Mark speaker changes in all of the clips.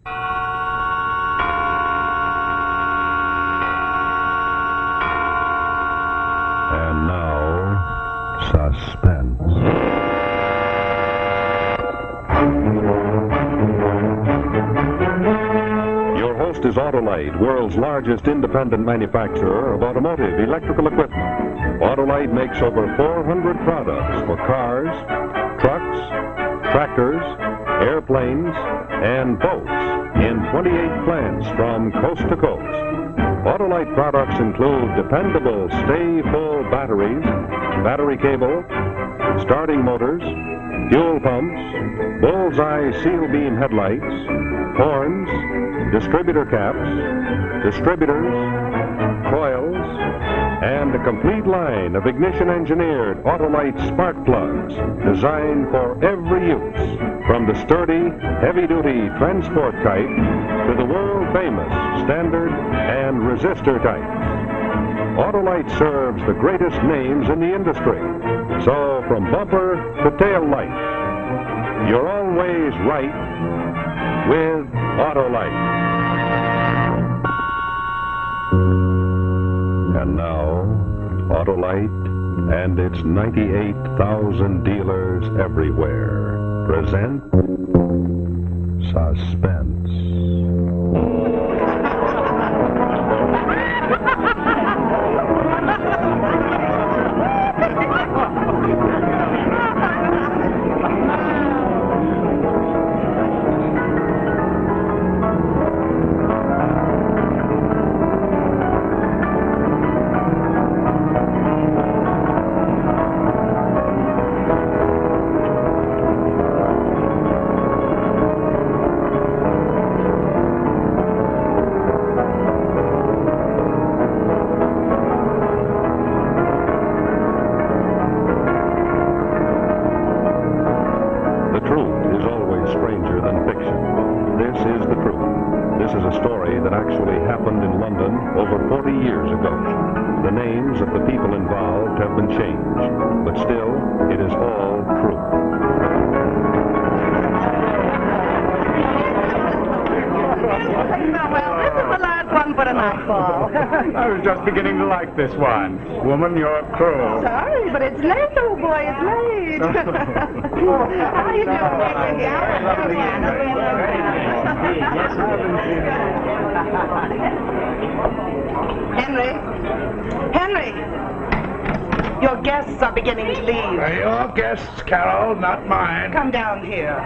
Speaker 1: And now, Suspense. Your host is Autolite, world's largest independent manufacturer of automotive electrical equipment. Autolite makes over 400 products for cars, trucks, tractors, airplanes, and boats in 28 plants from coast to coast. Autolite products include dependable stay-full batteries, battery cable, starting motors, fuel pumps, bullseye seal beam headlights, horns, distributor caps, distributors, coils, and a complete line of ignition-engineered Autolite spark plugs designed for every use, from the sturdy, heavy-duty transport type to the world-famous standard and resistor types. Autolite serves the greatest names in the industry. So from bumper to tail light, you're always right with Autolite. And now, Autolite and its 98,000 dealers everywhere present Suspense.
Speaker 2: I was just beginning to like this one. Woman, you're cruel.
Speaker 3: Sorry, but it's late, old boy. It's late. How are you doing? Henry, your guests are beginning to leave.
Speaker 2: Your guests, Carol, not mine.
Speaker 3: Come down here.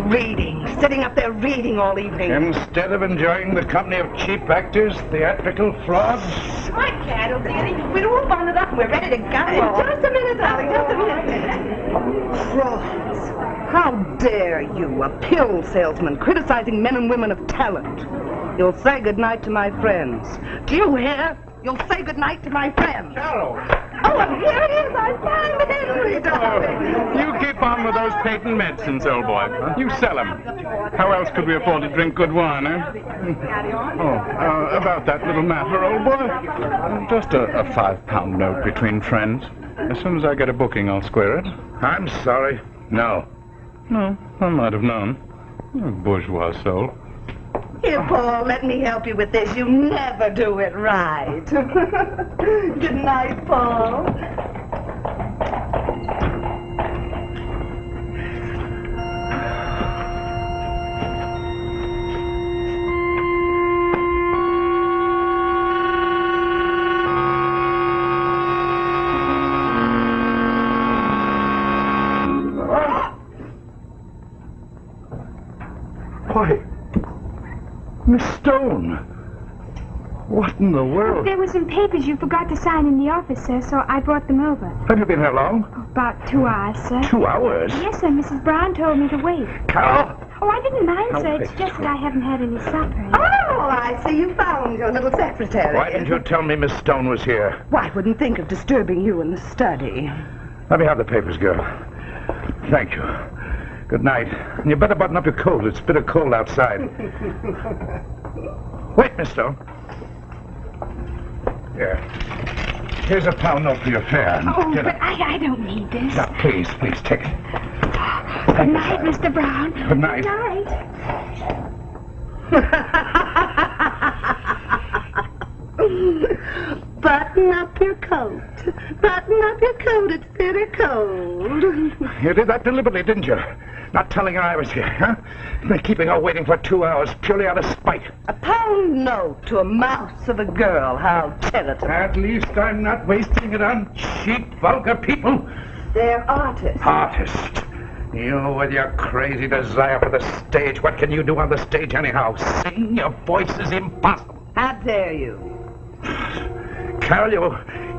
Speaker 3: Reading, sitting up there reading all evening.
Speaker 2: Instead of enjoying the company of cheap actors, theatrical frauds.
Speaker 3: I can't, dearie. We're all bundled up. We're ready to go. Just a minute, darling. Just a minute. Frauds. How dare you, a pill salesman, criticizing men and women of talent? You'll say goodnight to my friends. Do you hear? You'll say goodnight to my friends.
Speaker 2: Carol.
Speaker 3: Oh, and here it is. I find Henry, darling.
Speaker 2: You keep on with those patent medicines, old boy. You sell them. How else could we afford to drink good wine, eh? About that little matter, old boy. Just a £5 note between friends. As soon as I get a booking, I'll square it. I'm sorry. No. No, I might have known. A bourgeois soul.
Speaker 3: Here, Paul, let me help you with this. You never do it right. Good night, Paul.
Speaker 2: Why, Miss Stone, what in the world?
Speaker 4: There were some papers you forgot to sign in the office, sir, so I brought them over.
Speaker 2: Have you been here long?
Speaker 4: About 2 hours, sir.
Speaker 2: 2 hours?
Speaker 4: Yes, sir. Mrs. Brown told me to wait.
Speaker 2: Carol?
Speaker 4: Oh, I didn't mind,
Speaker 2: No,
Speaker 4: sir. It's
Speaker 2: please.
Speaker 4: just that I haven't had any supper.
Speaker 3: Oh, I see you found your little secretary.
Speaker 2: Why didn't you tell me Miss Stone was here?
Speaker 3: Why, I wouldn't think of disturbing you in the study.
Speaker 2: Let me have the papers, girl. Thank you. Good night. And you better button up your coat. It's bitter cold outside. Wait, Miss Stone. Here. Here's a £1 note for your fare.
Speaker 4: Oh, but I don't need this.
Speaker 2: Now, please, take it.
Speaker 4: Good night, Mr. Brown.
Speaker 2: Good night.
Speaker 4: Good night.
Speaker 3: Button up your coat. Button up your coat. It's bitter cold.
Speaker 2: You did that deliberately, didn't you? Not telling her I was here, huh? Been keeping her waiting for 2 hours purely out of spite.
Speaker 3: A pound note to a mouse of a girl. How charitable.
Speaker 2: At least I'm not wasting it on cheap, vulgar people.
Speaker 3: They're artists.
Speaker 2: Artist. You with your crazy desire for the stage. What can you do on the stage anyhow? Sing? Your voice is impossible.
Speaker 3: How dare you?
Speaker 2: Carol,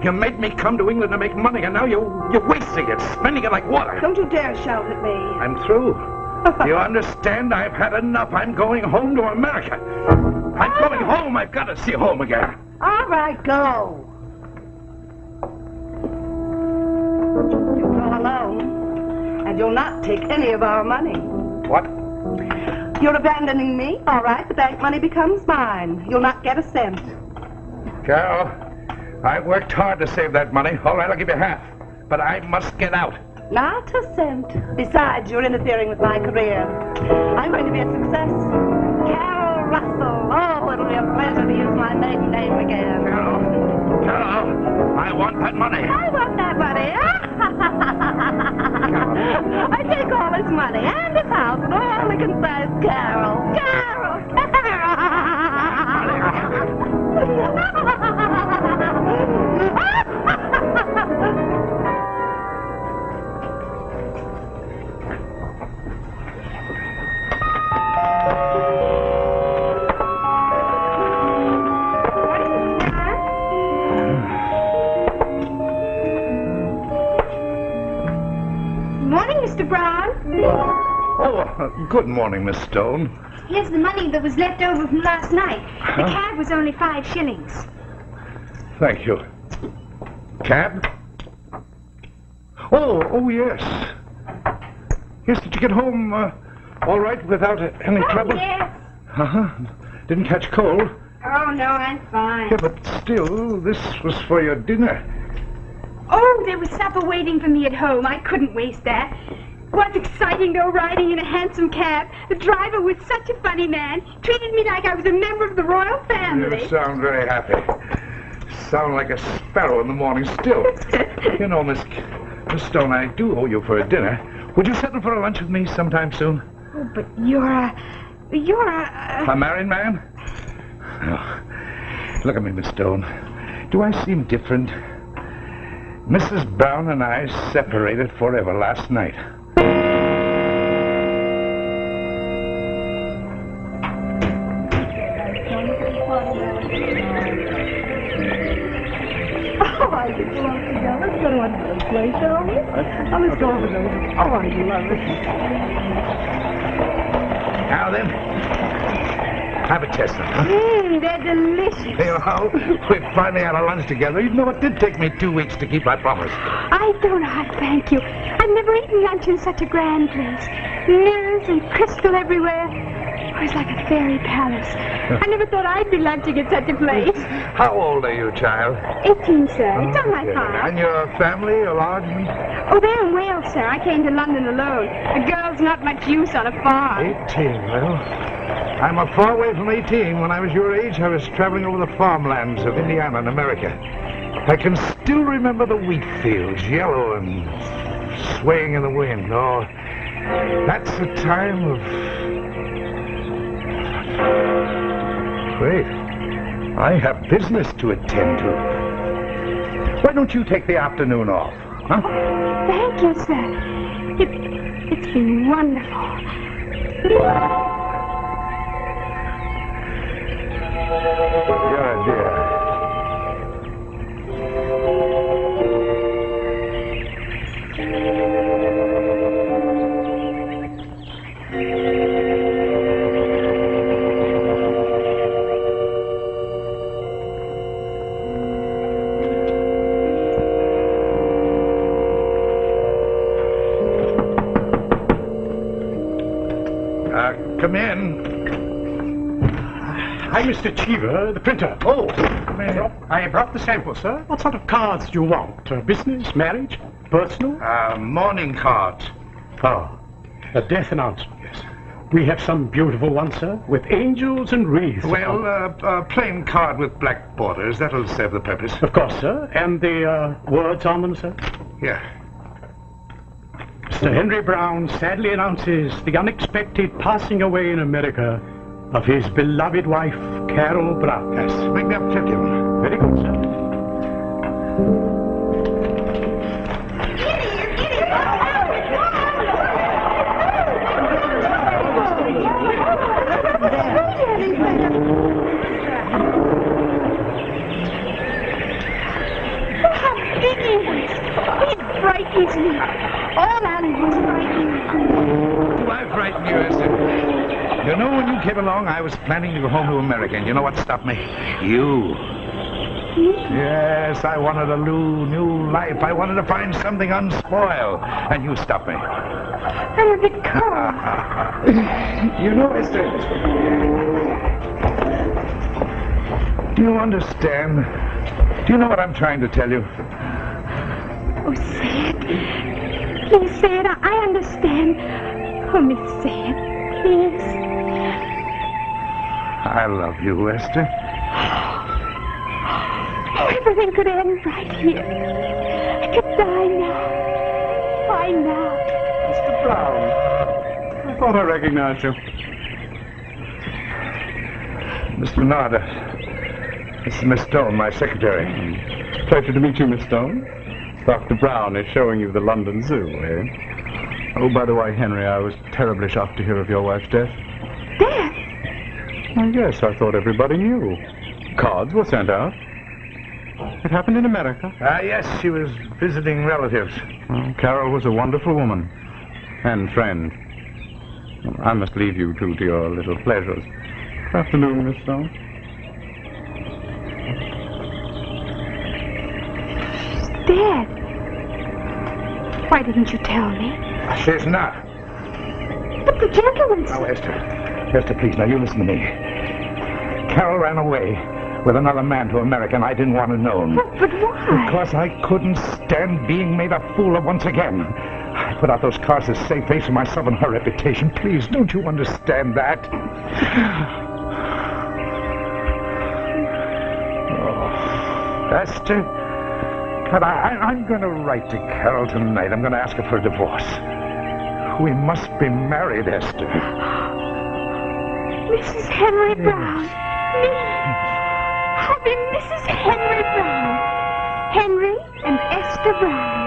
Speaker 2: you made me come to England to make money, and now you're wasting it, spending it like water.
Speaker 3: Don't you dare shout at me.
Speaker 2: I'm through. You understand? I've had enough. I'm going home to America. I'm going home. I've got to see home again.
Speaker 3: All right, go. You'll go alone, and you'll not take any of our money.
Speaker 2: What?
Speaker 3: You're abandoning me? All right, the bank money becomes mine. You'll not get a cent.
Speaker 2: Carol, I've worked hard to save that money. All right, I'll give you half. But I must get out.
Speaker 3: Not a cent. Besides, you're interfering with my career. I'm going to be a success. Carol Russell. Oh, it'll be a pleasure to use my maiden name again.
Speaker 2: Carol, I want that money.
Speaker 3: I want that money. I take all this money and this house and all that concerns Carol. Carol!
Speaker 4: Morning, Mr. Brown.
Speaker 2: Oh, good morning, Miss Stone.
Speaker 4: Here's the money that was left over from last night. The cab was only 5 shillings.
Speaker 2: Thank you. Cab? Oh, yes. Yes, did you get home all right without any trouble?
Speaker 4: Yes.
Speaker 2: Uh-huh. Didn't catch cold?
Speaker 4: Oh, no, I'm fine.
Speaker 2: Yeah, but still, this was for your dinner.
Speaker 4: Oh, there was supper waiting for me at home. I couldn't waste that. It was exciting, though, riding in a handsome cab. The driver was such a funny man. Treated me like I was a member of the royal family.
Speaker 2: You sound very happy. Sound like a sparrow in the morning still. You know, Miss Stone, I do owe you for a dinner. Would you settle for a lunch with me sometime soon?
Speaker 4: Oh, but you're a...
Speaker 2: A married man? Oh. Look at me, Miss Stone. Do I seem different? Mrs. Brown and I separated forever last night.
Speaker 3: Let's go to another place, shall we? Let's go over there. Oh, I love it.
Speaker 2: Now then, have a test of them, huh?
Speaker 4: They're delicious.
Speaker 2: You know, we finally had a lunch together. You know, it did take me 2 weeks to keep my promise.
Speaker 4: I don't know how to thank you. I've never eaten lunch in such a grand place. Mirrors and crystal everywhere. It was like a fairy palace. I never thought I'd be lunching at such a place.
Speaker 2: How old are you, child?
Speaker 4: 18, sir. It's on my
Speaker 2: Okay.
Speaker 4: card.
Speaker 2: And your family, a large one?
Speaker 4: Oh, they're in Wales, sir. I came to London alone. A girl's not much use on a farm.
Speaker 2: 18, well, I'm a far away from 18. When I was your age, I was traveling over the farmlands of Indiana and America. I can still remember the wheat fields, yellow and swaying in the wind. Oh, that's the time of... Wait, I have business to attend to. Why don't you take the afternoon off, huh?
Speaker 4: Thank you, sir. It's been wonderful.
Speaker 2: You're a dear. Come in.
Speaker 5: Hi, Mr. Cheever, the printer.
Speaker 2: Oh, come in.
Speaker 5: I brought the sample, sir. What sort of cards do you want? Business, marriage, personal?
Speaker 2: Morning cards.
Speaker 5: Oh, A death announcement, yes. We have some beautiful ones, sir, with angels and wreaths.
Speaker 2: Well, a plain card with black borders. That'll serve the purpose.
Speaker 5: Of course, sir. And the words on them, sir?
Speaker 2: Yeah.
Speaker 5: Mr. Henry Brown sadly announces the unexpected passing away in America of his beloved wife, Carol Brown.
Speaker 2: Yes, make me up 50 of them.
Speaker 5: Very good, sir.
Speaker 4: He's bright, isn't he? All animals frightening.
Speaker 2: Do I frighten you, Esther? You know, when you came along, I was planning to go home to America, and you know what stopped me? You. Yes, I wanted a new life. I wanted to find something unspoiled, and you stopped me.
Speaker 4: I'm a bit cold.
Speaker 2: You know, Esther, do you understand? Do you know what I'm trying to tell you?
Speaker 4: Oh, say it. Please say it. I understand. Oh, Miss, say it. Please.
Speaker 2: I love you, Esther.
Speaker 4: Oh, everything could end right here. I could die now. Why now?
Speaker 5: Mr. Brown, I thought I recognized you.
Speaker 2: Mr. Nard, this is Miss Stone, my secretary.
Speaker 5: Pleasure to meet you, Miss Stone. Dr. Brown is showing you the London Zoo, eh? Oh, by the way, Henry, I was terribly shocked to hear of your wife's death.
Speaker 4: Death?
Speaker 5: Oh, yes, I thought everybody knew. Cards were sent out. It happened in America.
Speaker 2: Yes, she was visiting relatives.
Speaker 5: Oh, Carol was a wonderful woman. And friend. I must leave you two to your little pleasures. Good afternoon, Miss Stone.
Speaker 4: Dead. Why didn't you tell me?
Speaker 2: She's not.
Speaker 4: But the gentleman's...
Speaker 2: Now, Esther. Esther, please, now you listen to me. Carol ran away with another man to America, and I didn't want to know him.
Speaker 4: But why?
Speaker 2: Because I couldn't stand being made a fool of once again. I put out those cards to save face for myself and her reputation. Please, don't you understand that? Oh, Esther, but I'm going to write to Carol tonight. I'm going to ask her for a divorce. We must be married, Esther.
Speaker 4: Mrs. Henry Brown. Me. I'll be Mrs. Henry Brown. Henry and Esther Brown.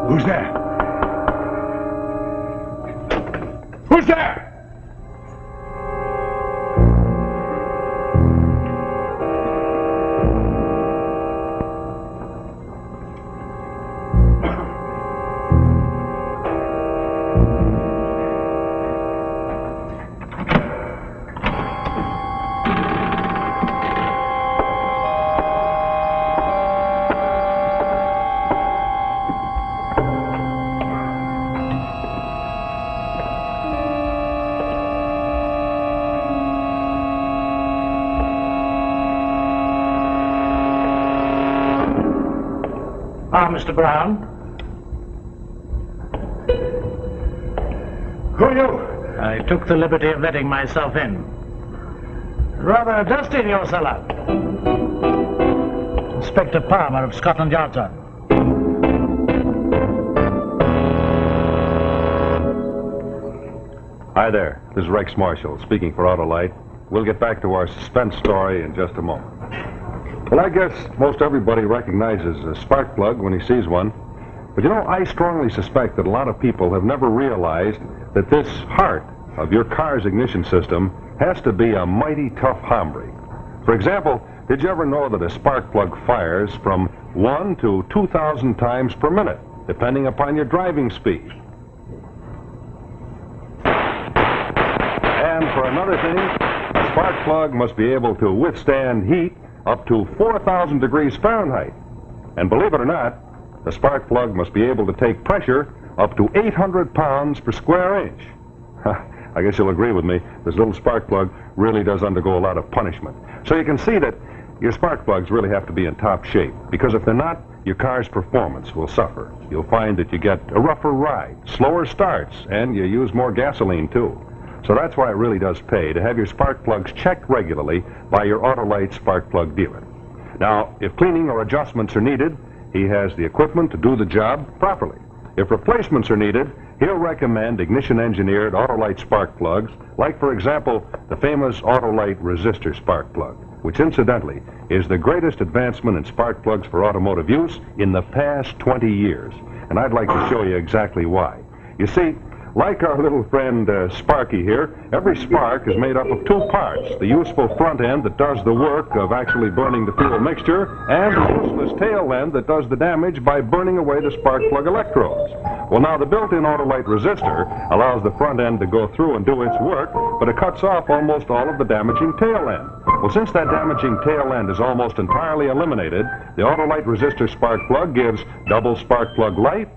Speaker 2: Who's there? Who's there?
Speaker 5: Ah, Mr. Brown.
Speaker 2: Who are you?
Speaker 5: I took the liberty of letting myself in. Rather dusty in your cellar. Inspector Palmer of Scotland Yard, sir.
Speaker 1: Hi there. This is Rex Marshall speaking for Autolite. we'll get back to our suspense story in just a moment. Well, I guess most everybody recognizes a spark plug when he sees one. But you know, I strongly suspect that a lot of people have never realized that this heart of your car's ignition system has to be a mighty tough hombre. For example, did you ever know that a spark plug fires from 1 to 2,000 times per minute, depending upon your driving speed? And for another thing, a spark plug must be able to withstand heat up to 4,000 degrees Fahrenheit. And believe it or not, the spark plug must be able to take pressure up to 800 pounds per square inch. I guess you'll agree with me, this little spark plug really does undergo a lot of punishment. So you can see that your spark plugs really have to be in top shape, because if they're not, your car's performance will suffer. You'll find that you get a rougher ride, slower starts, and you use more gasoline too. So that's why it really does pay to have your spark plugs checked regularly by your Autolite spark plug dealer. Now, if cleaning or adjustments are needed, he has the equipment to do the job properly. If replacements are needed, he'll recommend ignition-engineered Autolite spark plugs, like, for example, the famous Autolite resistor spark plug, which incidentally is the greatest advancement in spark plugs for automotive use in the past 20 years. And I'd like to show you exactly why. You see, like our little friend Sparky here, every spark is made up of two parts: the useful front end that does the work of actually burning the fuel mixture, and the useless tail end that does the damage by burning away the spark plug electrodes. Well, now, the built-in Autolite resistor allows the front end to go through and do its work, but it cuts off almost all of the damaging tail end. Well, since that damaging tail end is almost entirely eliminated, the Autolite resistor spark plug gives double spark plug life,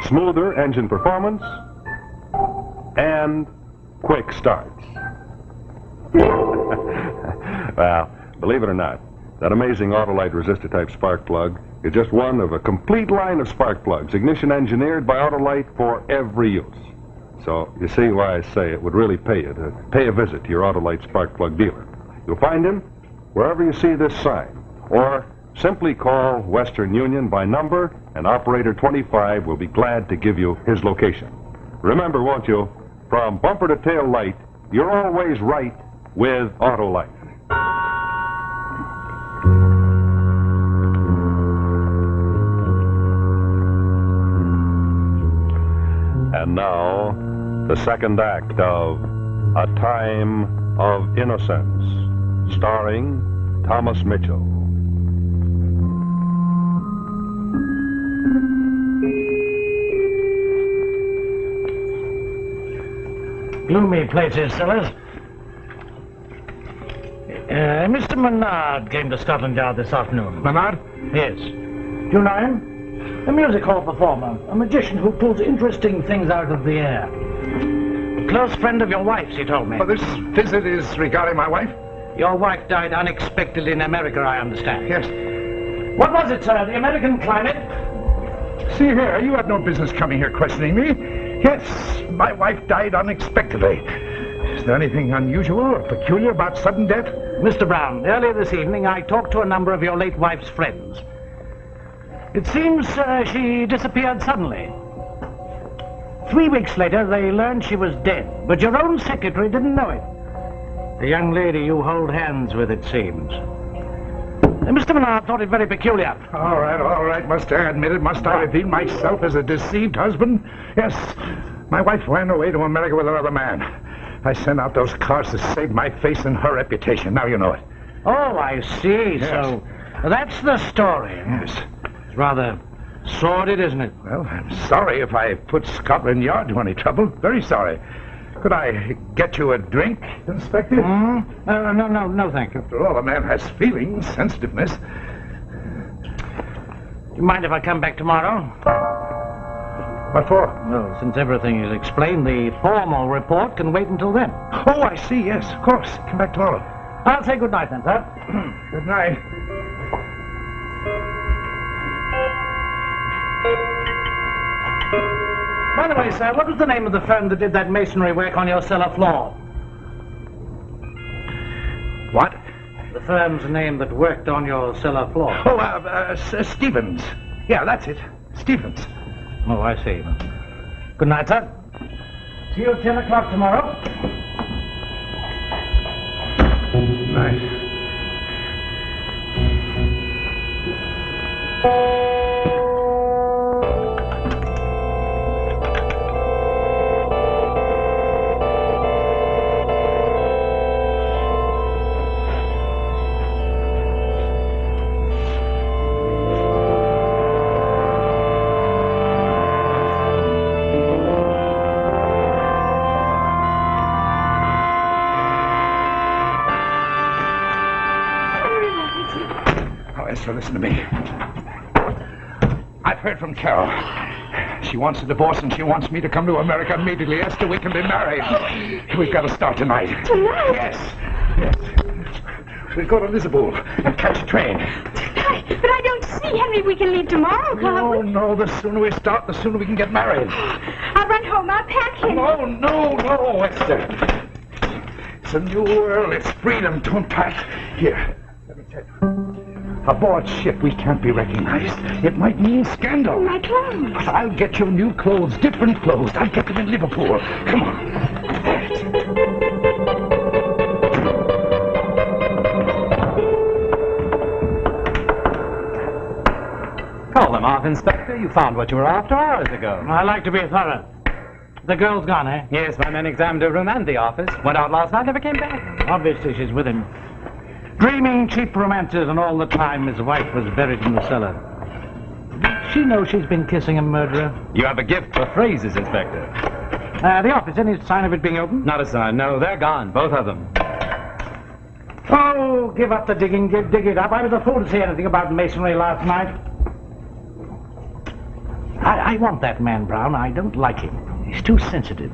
Speaker 1: smoother engine performance, and quick starts. Well, believe it or not, that amazing Autolite resistor type spark plug is just one of a complete line of spark plugs, ignition engineered by Autolite for every use. So you see why I say it would really pay you to pay a visit to your Autolite spark plug dealer. You'll find him wherever you see this sign, or simply call Western Union by number, and Operator 25 will be glad to give you his location. Remember, won't you, from bumper to tail light, you're always right with Autolite. And now, the second act of A Time of Innocence, starring Thomas Mitchell.
Speaker 6: Gloomy places, fellas. Mr. Menard came to Scotland Yard this afternoon.
Speaker 7: Menard?
Speaker 6: Yes. Do you know him? A music hall performer, a magician who pulls interesting things out of the air. A close friend of your wife's, he told me.
Speaker 7: Well, this visit is regarding my wife?
Speaker 6: Your wife died unexpectedly in America, I understand.
Speaker 7: Yes.
Speaker 6: What was it, sir? The American climate?
Speaker 7: See here, you have no business coming here questioning me. Yes, my wife died unexpectedly. Is there anything unusual or peculiar about sudden death?
Speaker 6: Mr. Brown, earlier this evening I talked to a number of your late wife's friends. It seems she disappeared suddenly. 3 weeks later they learned she was dead, but your own secretary didn't know it. The young lady you hold hands with, it seems. Mr. Menard thought it very peculiar.
Speaker 7: All right. Must I admit it? Must I reveal myself as a deceived husband? Yes, my wife ran away to America with another man. I sent out those cards to save my face and her reputation. Now you know it.
Speaker 6: Oh, I see.
Speaker 7: Yes.
Speaker 6: So that's the story.
Speaker 7: Yes.
Speaker 6: It's rather sordid, isn't it?
Speaker 7: Well, I'm sorry if I put Scotland Yard to any trouble. Very sorry. Could I get you a drink, Inspector?
Speaker 6: No, thank you.
Speaker 7: After all, a man has feelings, sensitiveness.
Speaker 6: Do you mind if I come back tomorrow?
Speaker 7: What for?
Speaker 6: Well, since everything is explained, the formal report can wait until then.
Speaker 7: Oh, I see, yes, of course. Come back tomorrow.
Speaker 6: I'll say good night then, sir.
Speaker 7: Good night.
Speaker 6: By the way, sir, what was the name of the firm that did that masonry work on your cellar floor?
Speaker 7: What?
Speaker 6: The firm's name that worked on your cellar floor.
Speaker 7: Oh, Stevens. Yeah, that's it. Stevens.
Speaker 6: Oh, I see. Good night, sir. See you at 10 o'clock tomorrow.
Speaker 7: night. So listen to me. I've heard from Carol. She wants a divorce and she wants me to come to America immediately. Esther, we can be married. We've got to start tonight.
Speaker 4: Tonight?
Speaker 7: Yes. We'll go to Liverpool and catch a train.
Speaker 4: Tonight? But I don't see Henry. We can leave tomorrow, can't we?
Speaker 7: No. The sooner we start, the sooner we can get married.
Speaker 4: I'll run home. I'll pack him.
Speaker 7: No, Esther. It's a new world. It's freedom. Don't pack. Here, let me tell you. Aboard ship, we can't be recognized. It might mean scandal.
Speaker 4: My clothes.
Speaker 7: But I'll get your new clothes, different clothes. I'll get them in Liverpool. Come on.
Speaker 8: Call them off, Inspector. You found what you were after hours ago.
Speaker 6: I like to be thorough. The girl's gone, eh?
Speaker 8: Yes, my men examined her room and the office. Went out last night, never came back.
Speaker 6: Obviously she's with him. Dreaming cheap romances, and all the time his wife was buried in the cellar. She knows she's been kissing a murderer.
Speaker 8: You have a gift for phrases, Inspector.
Speaker 6: The office, any sign of it being open?
Speaker 8: Not a sign. No, they're gone, both of them.
Speaker 6: Oh, give up the digging, dig it up. I was a fool to say anything about masonry last night. I want that man, Brown. I don't like him. He's too sensitive.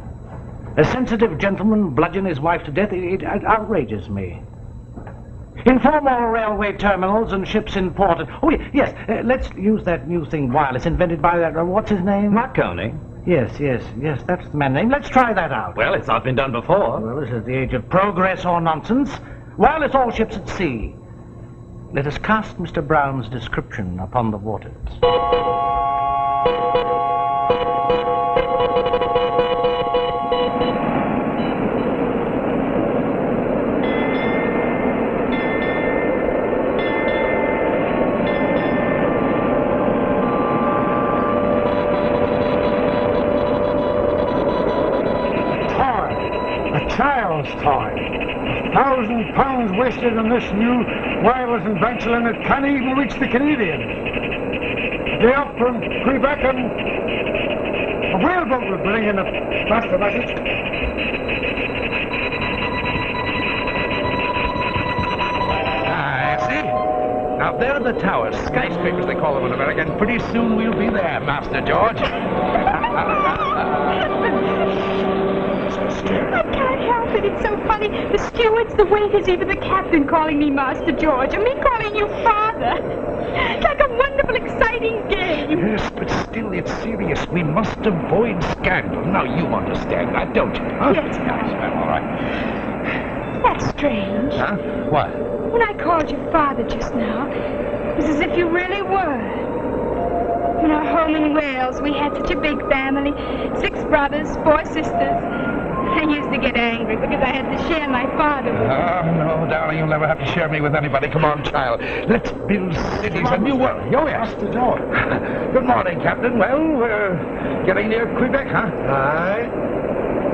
Speaker 6: A sensitive gentleman bludgeon his wife to death, it outrages me. Informal railway terminals and ships in port. Oh, yes, let's use that new thing, wireless, invented by that, what's his name?
Speaker 8: Marconi.
Speaker 6: Yes, that's the man's name. Let's try that out.
Speaker 8: Well, it's not been done before.
Speaker 6: Well, this is the age of progress or nonsense. Wireless all ships at sea. Let us cast Mr. Brown's description upon the waters.
Speaker 9: Child's toy. £1,000 wasted on this new wireless invention, and it can't even reach the Canadians. Day up from Quebec, and a whaleboat will bring in a faster message.
Speaker 7: See? Now, there are the towers, skyscrapers they call them in America, and pretty soon we'll be there, Master George.
Speaker 4: I can't help it. It's so funny. The stewards, the waiters, even the captain calling me Master George, and me calling you Father. It's like a wonderful, exciting game.
Speaker 7: Yes, but still, it's serious. We must avoid scandal. Now, you understand that, don't you? Huh?
Speaker 4: Yes,
Speaker 7: Well, all right.
Speaker 4: That's strange.
Speaker 7: Huh? What?
Speaker 4: When I called you Father just now, it was as if you really were. In our home in Wales, we had such a big family. 6 brothers, 4 sisters. I used to get angry because I had to share my father with them.
Speaker 7: No, darling, you'll never have to share me with anybody. Come on, child. Let's build cities, a new world. Oh, yes.
Speaker 9: Master George.
Speaker 7: Good morning, Captain. Well, we're getting near Quebec, huh?
Speaker 9: Aye.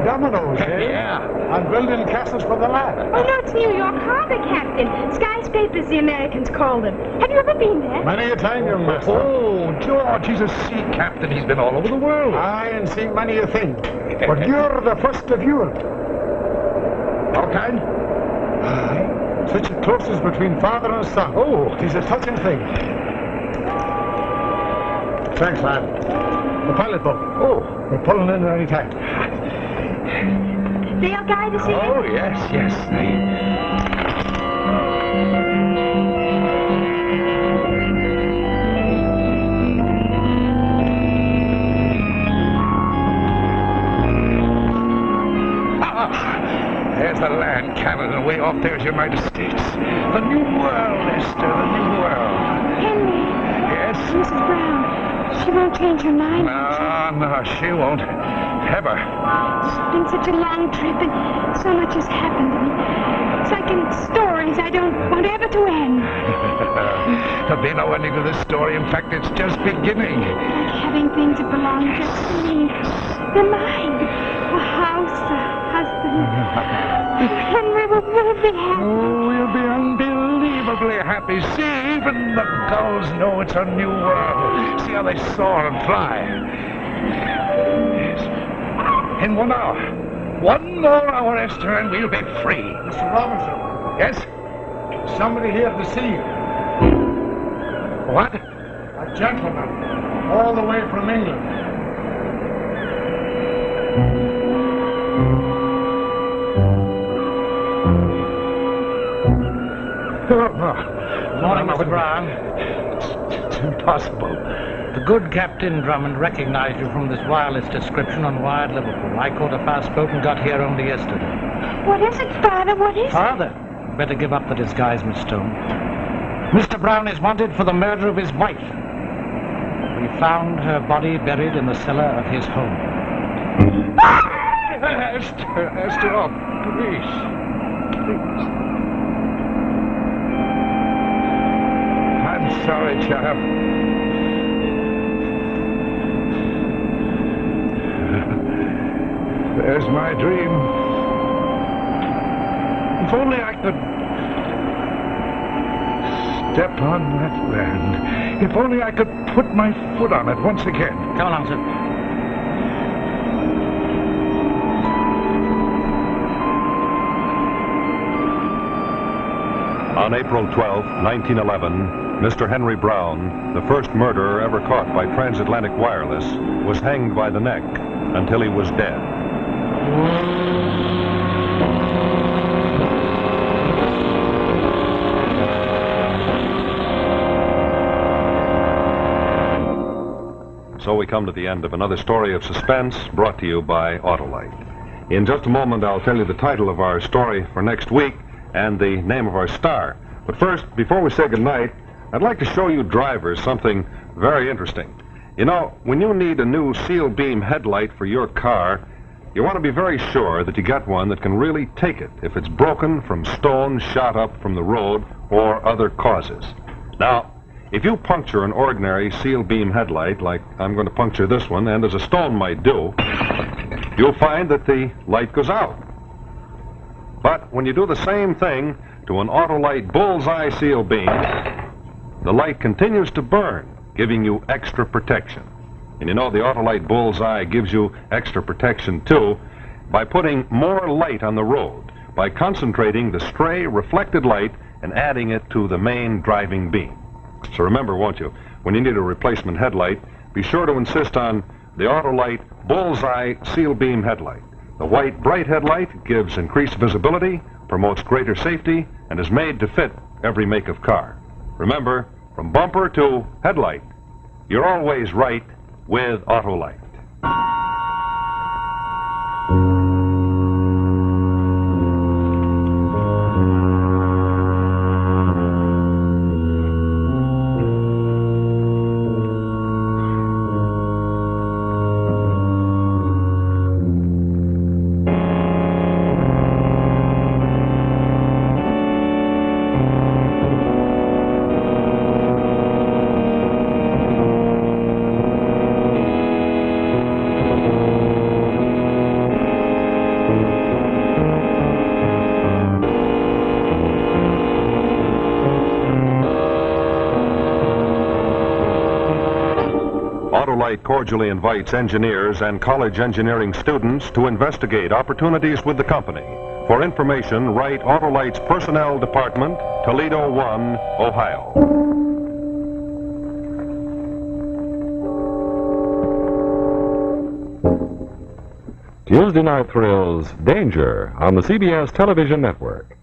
Speaker 9: Dominoes, eh?
Speaker 7: Yeah.
Speaker 9: And building castles for the lad.
Speaker 4: Oh, no, it's New York Harbor, Captain. Skyscrapers, the Americans call them. Have you ever been there?
Speaker 9: Many a time, young master.
Speaker 7: Oh, George, he's a sea captain. He's been all over the world.
Speaker 9: Aye, and seen many a thing. But you're the first of Europe.
Speaker 7: All kind?
Speaker 9: Aye. Such a closeness between father and son. Oh, it is a touching thing. Thanks, lad. The pilot boat. Oh, we're pulling in at any time.
Speaker 4: They'll guide us in?
Speaker 7: Oh, yes. There's the land, Canada, and way off there's United States. The new world, Esther, the new world.
Speaker 4: Henry.
Speaker 7: Yes?
Speaker 4: Mrs. Brown. She won't change her mind.
Speaker 7: No, she won't. Ever.
Speaker 4: It's been such a long trip, and so much has happened to me. It's like in story eyes I don't want ever to end.
Speaker 7: There'll be no ending to this story. In fact, it's just beginning.
Speaker 4: Like having things that belong just to me. They're mine. A house, a husband. Henry will be happy.
Speaker 7: Oh, we'll be unbelievably happy. See, even the gulls know it's a new world. See how they soar and fly. Yes. In 1 hour. 1 more hour, Esther, and we'll be free.
Speaker 9: Mr. Robinson,
Speaker 7: Yes?
Speaker 9: somebody here to see you.
Speaker 7: What?
Speaker 9: A gentleman, all the way from England.
Speaker 7: Oh, no.
Speaker 6: Morning, Mr. Brown.
Speaker 7: It's impossible.
Speaker 6: The good Captain Drummond recognized you from this wireless description on Wired Liverpool. I caught a fast boat and got here only yesterday.
Speaker 4: What is it, Father? What is it?
Speaker 6: Father, better give up the disguise, Miss Stone. Mr. Brown is wanted for the murder of his wife. We found her body buried in the cellar of his home.
Speaker 7: Esther, oh, please. I'm sorry, child. There's my dream. If only I could step on that land. If only I could put my foot on it once again.
Speaker 6: Come along, sir.
Speaker 1: On April 12, 1911, Mr. Henry Brown, the first murderer ever caught by transatlantic wireless, was hanged by the neck until he was dead. So we come to the end of another story of suspense brought to you by Autolite. In just a moment, I'll tell you the title of our story for next week and the name of our star. But first, before we say goodnight, I'd like to show you drivers something very interesting. You know, when you need a new seal beam headlight for your car, you want to be very sure that you get one that can really take it if it's broken from stones shot up from the road or other causes. Now, if you puncture an ordinary seal beam headlight, like I'm going to puncture this one, and as a stone might do, you'll find that the light goes out. But when you do the same thing to an Autolite bullseye seal beam, the light continues to burn, giving you extra protection. And you know the Autolite bullseye gives you extra protection too by putting more light on the road, by concentrating the stray reflected light and adding it to the main driving beam. So remember, won't you, when you need a replacement headlight, be sure to insist on the Autolite bullseye seal beam headlight. The white bright headlight gives increased visibility, promotes greater safety, and is made to fit every make of car. Remember, from bumper to headlight, you're always right with Autolite. Autolite cordially invites engineers and college engineering students to investigate opportunities with the company. For information, write Autolite's Personnel Department, Toledo 1, Ohio.
Speaker 10: Tuesday Night Thrills, Danger on the CBS Television Network.